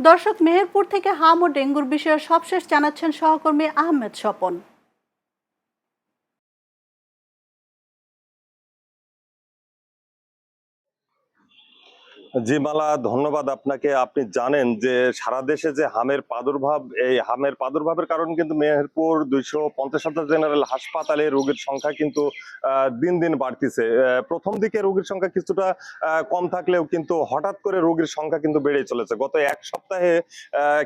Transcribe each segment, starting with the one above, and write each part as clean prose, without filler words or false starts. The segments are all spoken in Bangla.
দর্শক, মেহেরপুর থেকে হাম ও ডেঙ্গুর বিষয়ে সবশেষ জানাচ্ছেন সহকর্মী আহমেদ স্বপন। জি মালা, ধন্যবাদ আপনাকে। আপনি জানেন যে সারা দেশে যে হামের প্রাদুর্ভাব, এই হামের প্রাদুর্ভাবের কারণে কিন্তু মেহেরপুর 250 জেনারেল হাসপাতালে রোগীর সংখ্যা কিন্তু দিন দিন বাড়তিছে। প্রথম দিকে রোগীর সংখ্যা কিছুটা কম থাকলেও কিন্তু হঠাৎ করে রোগীর সংখ্যা কিন্তু বেড়েই চলেছে। গত এক সপ্তাহে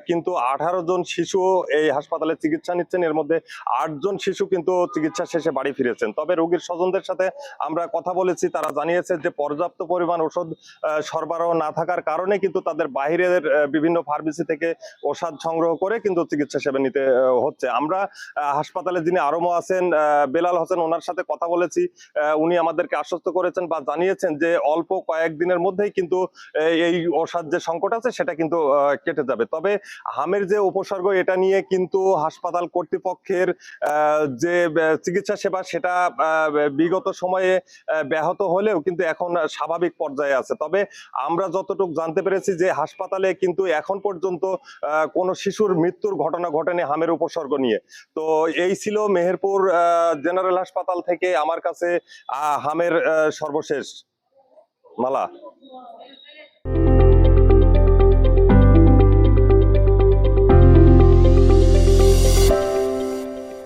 কিন্তু 18 জন শিশু এই হাসপাতালে চিকিৎসা নিচ্ছেন, এর মধ্যে 8 জন শিশু কিন্তু চিকিৎসা শেষে বাড়ি ফিরেছেন। তবে রোগীর স্বজনদের সাথে আমরা কথা বলেছি, তারা জানিয়েছে যে পর্যাপ্ত পরিমাণ ওষুধ সরবরাহ না থাকার কারণে কিন্তু তাদের বাইরের বিভিন্ন ফার্মেসি থেকে ওষুধ সংগ্রহ করে কিন্তু চিকিৎসা সেবা নিতে হচ্ছে। আমরা হাসপাতালে যিনি আরমো আছেন, বেলাল হোসেন, ওনার সাথে কথা বলেছি। উনি আমাদেরকে আশ্বস্ত করেছেন বা জানিয়েছেন যে অল্প কয়েকদিনের মধ্যেই কিন্তু এই ওষুধ যে সংকট আছে সেটা কিন্তু কেটে যাবে। তবে হামের যে উপসর্গ, এটা নিয়ে কিন্তু হাসপাতাল কর্তৃপক্ষের যে চিকিৎসা সেবা সেটা বিগত সময়ে ব্যাহত হলেও কিন্তু এখন স্বাভাবিক পর্যায়ে আছে। তবে আমরা যতটুকু জানতে পেরেছি যে হাসপাতালে কিন্তু এখন পর্যন্ত কোনো শিশুর মৃত্যুর ঘটনা ঘটেনি হামের উপসর্গ নিয়ে। তো এই ছিল মেহেরপুর জেনারেল হাসপাতাল থেকে আমার কাছে হামের সর্বশেষ। মালা।